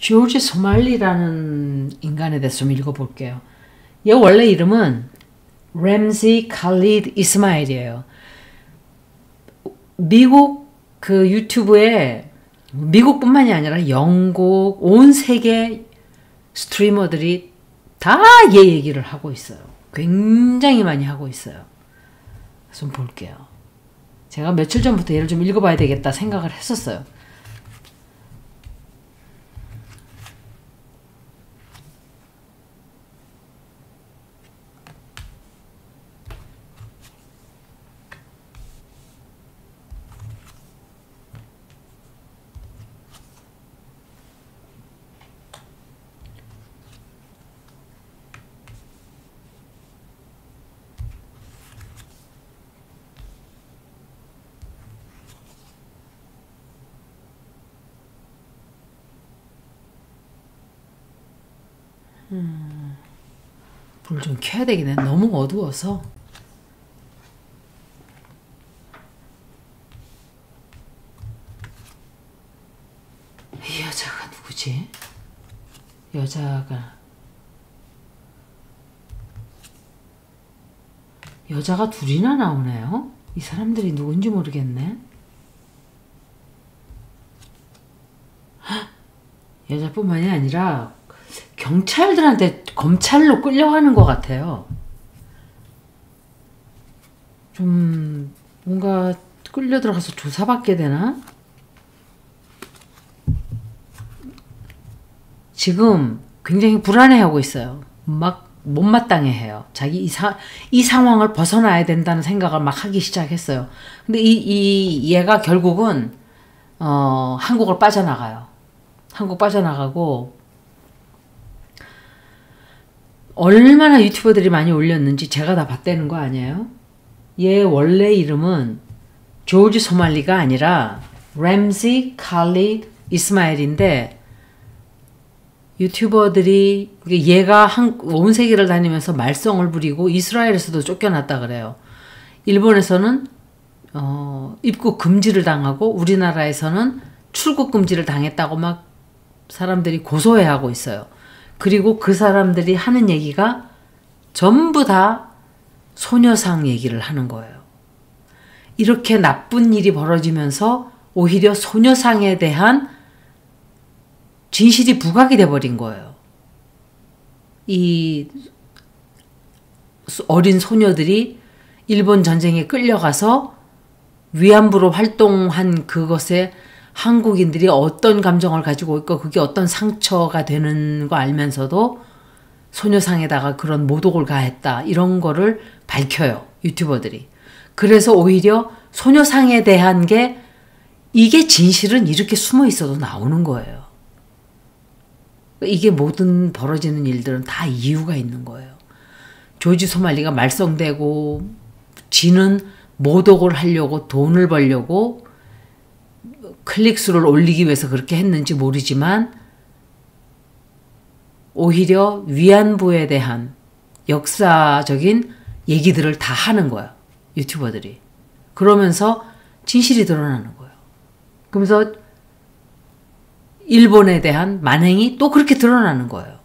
조지 소말리라는 인간에 대해서 좀 읽어볼게요. 얘 원래 이름은 램지 칼리드 이스마일이에요. 미국 그 유튜브에 미국뿐만이 아니라 영국, 온 세계 스트리머들이 다 얘 얘기를 하고 있어요. 굉장히 많이 하고 있어요. 좀 볼게요. 제가 며칠 전부터 얘를 좀 읽어봐야 되겠다 생각을 했었어요. 불 좀 켜야 되겠네. 너무 어두워서. 이 여자가 누구지? 여자가 둘이나 나오네요. 이 사람들이 누군지 모르겠네. 여자뿐만이 아니라 경찰들한테 검찰로 끌려가는 것 같아요. 좀 뭔가 끌려 들어가서 조사받게 되나? 지금 굉장히 불안해하고 있어요. 막 못마땅해 해요. 자기 이 상황을 벗어나야 된다는 생각을 막 하기 시작했어요. 근데 얘가 결국은 한국을 빠져나가요. 한국 빠져나가고 얼마나 유튜버들이 많이 올렸는지 제가 다 봤다는 거 아니에요? 얘 원래 이름은 조지 소말리가 아니라 램지 칼리드 이스마일인데 유튜버들이 얘가 온 세계를 다니면서 말썽을 부리고 이스라엘에서도 쫓겨났다 그래요. 일본에서는 입국 금지를 당하고 우리나라에서는 출국 금지를 당했다고 막 사람들이 고소해하고 있어요. 그리고 그 사람들이 하는 얘기가 전부 다 소녀상 얘기를 하는 거예요. 이렇게 나쁜 일이 벌어지면서 오히려 소녀상에 대한 진실이 부각이 돼버린 거예요. 이 어린 소녀들이 일본 전쟁에 끌려가서 위안부로 활동한 그것에 한국인들이 어떤 감정을 가지고 있고 그게 어떤 상처가 되는 거 알면서도 소녀상에다가 그런 모독을 가했다. 이런 거를 밝혀요. 유튜버들이. 그래서 오히려 소녀상에 대한 게 이게 진실은 이렇게 숨어 있어도 나오는 거예요. 이게 모든 벌어지는 일들은 다 이유가 있는 거예요. 조지 소말리가 말썽대고 지는 모독을 하려고 돈을 벌려고 클릭수를 올리기 위해서 그렇게 했는지 모르지만 오히려 위안부에 대한 역사적인 얘기들을 다 하는 거야. 유튜버들이. 그러면서 진실이 드러나는 거예요. 그러면서 일본에 대한 만행이 또 그렇게 드러나는 거예요.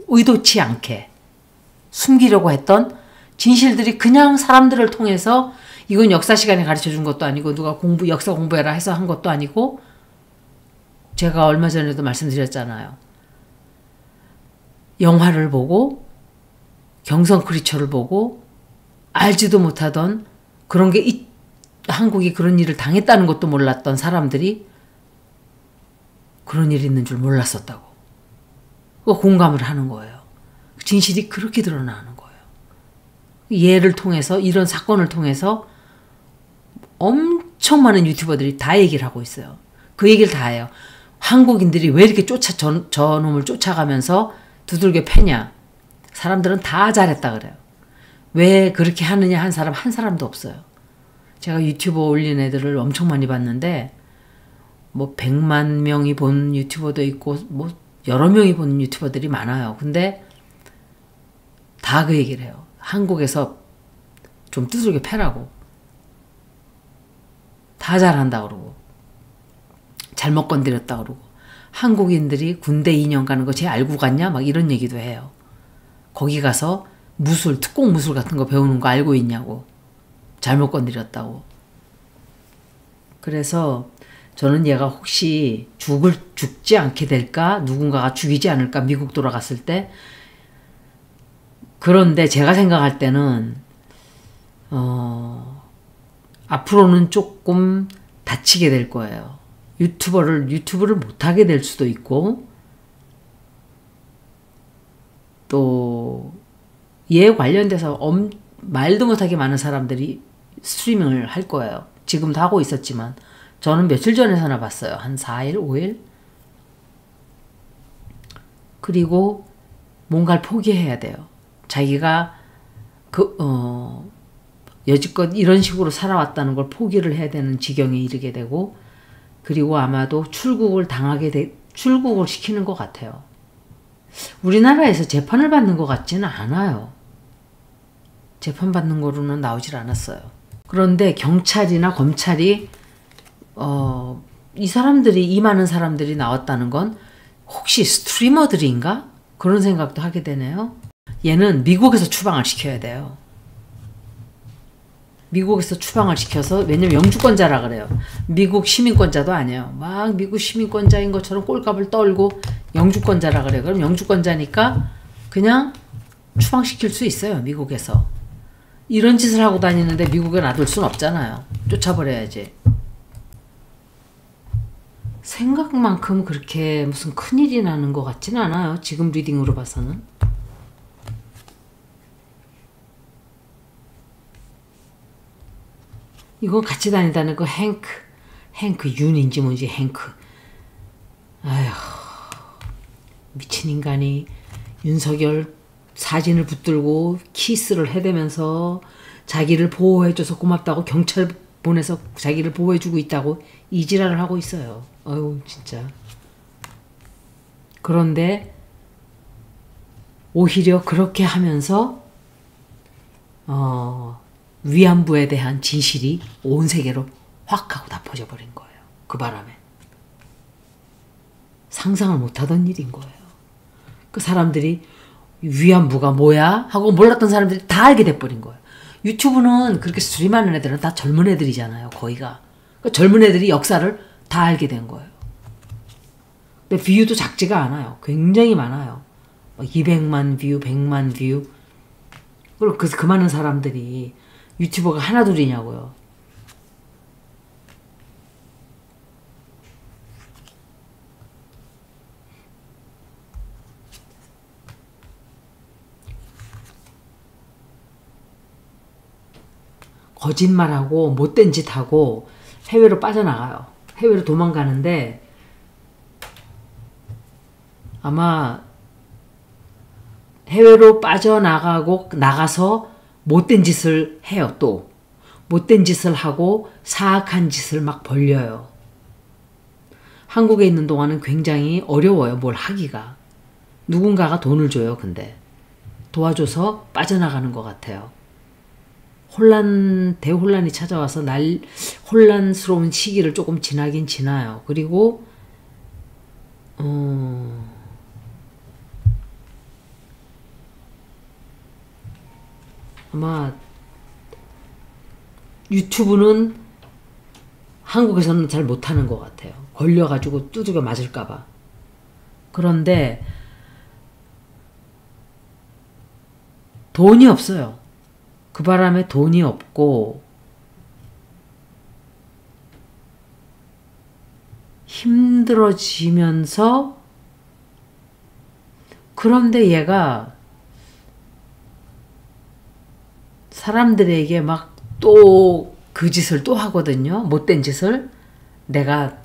의도치 않게 숨기려고 했던 진실들이 그냥 사람들을 통해서 이건 역사 시간에 가르쳐 준 것도 아니고 누가 역사 공부해라 해서 한 것도 아니고 제가 얼마 전에도 말씀드렸잖아요. 영화를 보고 경성 크리처를 보고 알지도 못하던 그런 게 한국이 그런 일을 당했다는 것도 몰랐던 사람들이 그런 일이 있는 줄 몰랐었다고. 공감을 하는 거예요. 진실이 그렇게 드러나는 거예요. 얘를 통해서 이런 사건을 통해서 엄청 많은 유튜버들이 다 얘기를 하고 있어요. 그 얘기를 다 해요. 한국인들이 왜 이렇게 저놈을 쫓아가면서 두들겨 패냐. 사람들은 다 잘했다 그래요. 왜 그렇게 하느냐 한 사람도 없어요. 제가 유튜버 올린 애들을 엄청 많이 봤는데 뭐 100만 명이 본 유튜버도 있고 뭐 여러 명이 본 유튜버들이 많아요. 근데 다 그 얘기를 해요. 한국에서 좀 두들겨 패라고. 다 잘한다 그러고 잘못 건드렸다 그러고 한국인들이 군대 2년 가는 거 쟤 알고 갔냐? 막 이런 얘기도 해요. 거기 가서 무술, 특공 무술 같은 거 배우는 거 알고 있냐고. 잘못 건드렸다고. 그래서 저는 얘가 혹시 죽지 않게 될까? 누군가가 죽이지 않을까? 미국 돌아갔을 때. 그런데 제가 생각할 때는 앞으로는 조금 다치게 될 거예요. 유튜브를 못하게 될 수도 있고, 또 얘 관련돼서 말도 못하게 많은 사람들이 스트리밍을 할 거예요. 지금도 하고 있었지만 저는 며칠 전에서나 봤어요. 한 4일, 5일. 그리고 뭔가를 포기해야 돼요. 자기가 여지껏 이런 식으로 살아왔다는 걸 포기를 해야 되는 지경에 이르게 되고, 그리고 아마도 출국을 시키는 것 같아요. 우리나라에서 재판을 받는 것 같지는 않아요. 재판받는 거로는 나오질 않았어요. 그런데 경찰이나 검찰이 이 많은 사람들이 나왔다는 건 혹시 스트리머들인가? 그런 생각도 하게 되네요. 얘는 미국에서 추방을 시켜야 돼요. 미국에서 추방을 시켜서, 왜냐면 영주권자라 그래요. 미국 시민권자도 아니에요. 막 미국 시민권자인 것처럼 꼴값을 떨고 영주권자라 그래요. 그럼 영주권자니까 그냥 추방시킬 수 있어요. 미국에서. 이런 짓을 하고 다니는데 미국에 놔둘 순 없잖아요. 쫓아버려야지. 생각만큼 그렇게 무슨 큰일이 나는 것 같지는 않아요. 지금 리딩으로 봐서는. 이건 같이 다니다는 그 행크 윤인지 뭔지 행크. 아휴, 미친 인간이 윤석열 사진을 붙들고 키스를 해대면서 자기를 보호해줘서 고맙다고 경찰 보내서 자기를 보호해주고 있다고 이 지랄을 하고 있어요. 아유, 진짜. 그런데 오히려 그렇게 하면서 위안부에 대한 진실이 온 세계로 확 하고 다 퍼져버린 거예요. 그 바람에. 상상을 못하던 일인 거예요. 그 사람들이 위안부가 뭐야? 하고 몰랐던 사람들이 다 알게 돼버린 거예요. 유튜브는 그렇게 스트림하는 애들은 다 젊은 애들이잖아요. 거의가. 그러니까 젊은 애들이 역사를 다 알게 된 거예요. 근데 뷰도 작지가 않아요. 굉장히 많아요. 200만 뷰, 100만 뷰. 그리고 그 많은 사람들이 유튜버가 하나 둘이냐고요. 거짓말하고 못된 짓하고 해외로 빠져나가요. 해외로 도망가는데 아마 해외로 빠져나가고 나가서 못된 짓을 해요. 또 못된 짓을 하고 사악한 짓을 막 벌려요. 한국에 있는 동안은 굉장히 어려워요. 뭘 하기가. 누군가가 돈을 줘요. 근데 도와줘서 빠져나가는 것 같아요. 대혼란이 찾아와서 혼란스러운 시기를 조금 지나긴 지나요. 그리고 아마 유튜브는 한국에서는 잘 못하는 것 같아요. 걸려가지고 두들겨 맞을까봐. 그런데 돈이 없어요. 그 바람에 돈이 없고 힘들어지면서, 그런데 얘가 사람들에게 막 또 그 짓을 또 하거든요. 못된 짓을. 내가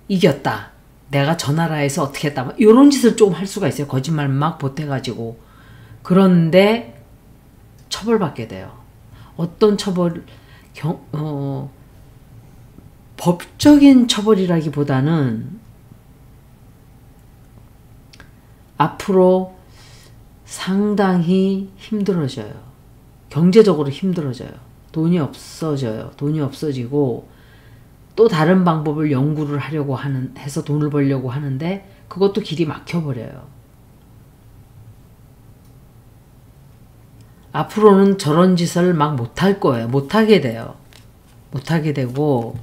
이겼다. 내가 저 나라에서 어떻게 했다. 막 이런 짓을 좀 할 수가 있어요. 거짓말 막 보태가지고. 그런데 처벌받게 돼요. 어떤 처벌, 법적인 처벌이라기보다는 앞으로 상당히 힘들어져요. 경제적으로 힘들어져요. 돈이 없어져요. 돈이 없어지고 또 다른 방법을 연구를 하려고 해서 돈을 벌려고 하는데 그것도 길이 막혀버려요. 앞으로는 저런 짓을 막 못할 거예요. 못하게 돼요. 못하게 되고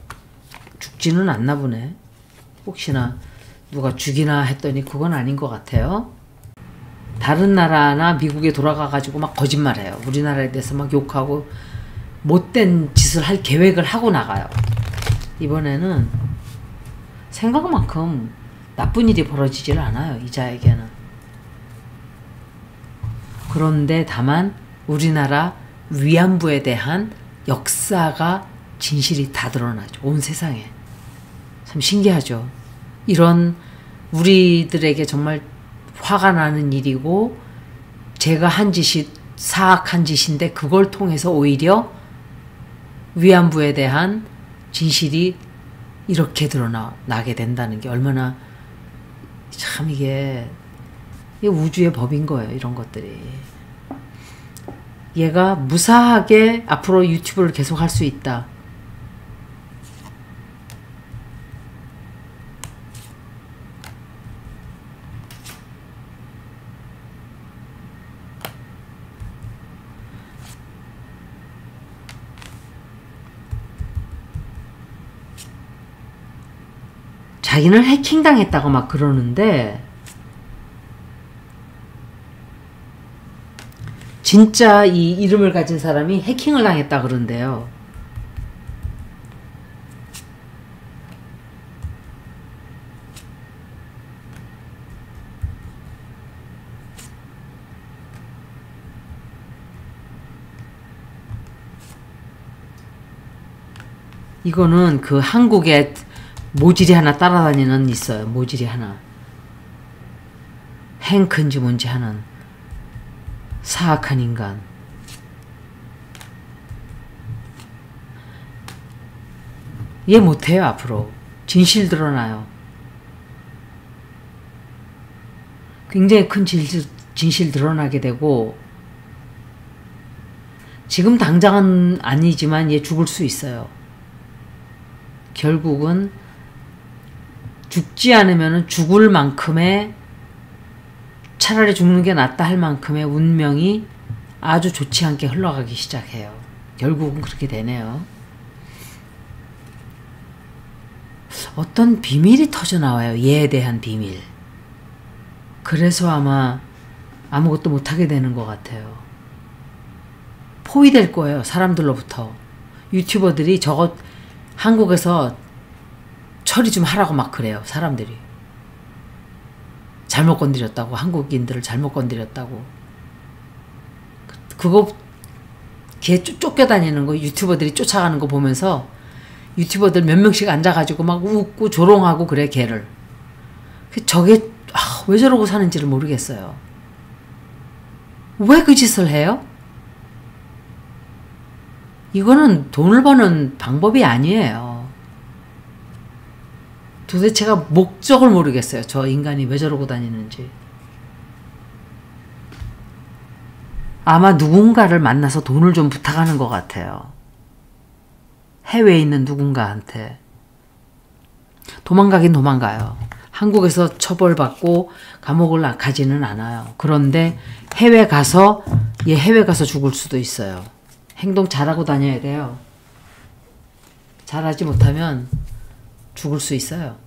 죽지는 않나 보네. 혹시나 누가 죽이나 했더니 그건 아닌 것 같아요. 다른 나라나 미국에 돌아가가지고 막 거짓말해요. 우리나라에 대해서 막 욕하고 못된 짓을 할 계획을 하고 나가요. 이번에는 생각만큼 나쁜 일이 벌어지질 않아요. 이자에게는. 그런데 다만 우리나라 위안부에 대한 역사가 진실이 다 드러나죠. 온 세상에. 참 신기하죠. 이런 우리들에게 정말 화가 나는 일이고 제가 한 짓이 사악한 짓인데 그걸 통해서 오히려 위안부에 대한 진실이 이렇게 드러나게 된다는 게 얼마나 참 이게 우주의 법인 거예요. 이런 것들이. 얘가 무사하게 앞으로 유튜브를 계속 할 수 있다. 자기는 해킹당했다고 막 그러는데 진짜 이 이름을 가진 사람이 해킹을 당했다 그런대요. 이거는 그 한국에 모질이 하나 따라다니는 있어요. 모질이 하나. 행크인지 뭔지 하는 사악한 인간. 얘 못해요. 앞으로. 진실 드러나요. 굉장히 큰 진실 드러나게 되고 지금 당장은 아니지만 얘 죽을 수 있어요. 결국은 죽지 않으면 죽을 만큼의 차라리 죽는 게 낫다 할 만큼의 운명이 아주 좋지 않게 흘러가기 시작해요. 결국은 그렇게 되네요. 어떤 비밀이 터져나와요. 얘에 대한 비밀. 그래서 아마 아무것도 못하게 되는 것 같아요. 포위될 거예요. 사람들로부터. 유튜버들이 저것 한국에서 처리 좀 하라고 막 그래요. 사람들이. 잘못 건드렸다고. 한국인들을 잘못 건드렸다고. 그거 걔 쫓겨다니는 거 유튜버들이 쫓아가는 거 보면서 유튜버들 몇 명씩 앉아가지고 막 웃고 조롱하고 그래 걔를. 저게 왜 저러고 사는지를 모르겠어요. 왜 그 짓을 해요? 이거는 돈을 버는 방법이 아니에요. 도대체가 목적을 모르겠어요. 저 인간이 왜 저러고 다니는지. 아마 누군가를 만나서 돈을 좀 부탁하는 것 같아요. 해외에 있는 누군가한테. 도망가긴 도망가요. 한국에서 처벌받고 감옥을 가지는 않아요. 그런데 해외 가서 죽을 수도 있어요. 행동 잘하고 다녀야 돼요. 잘하지 못하면 죽을 수 있어요.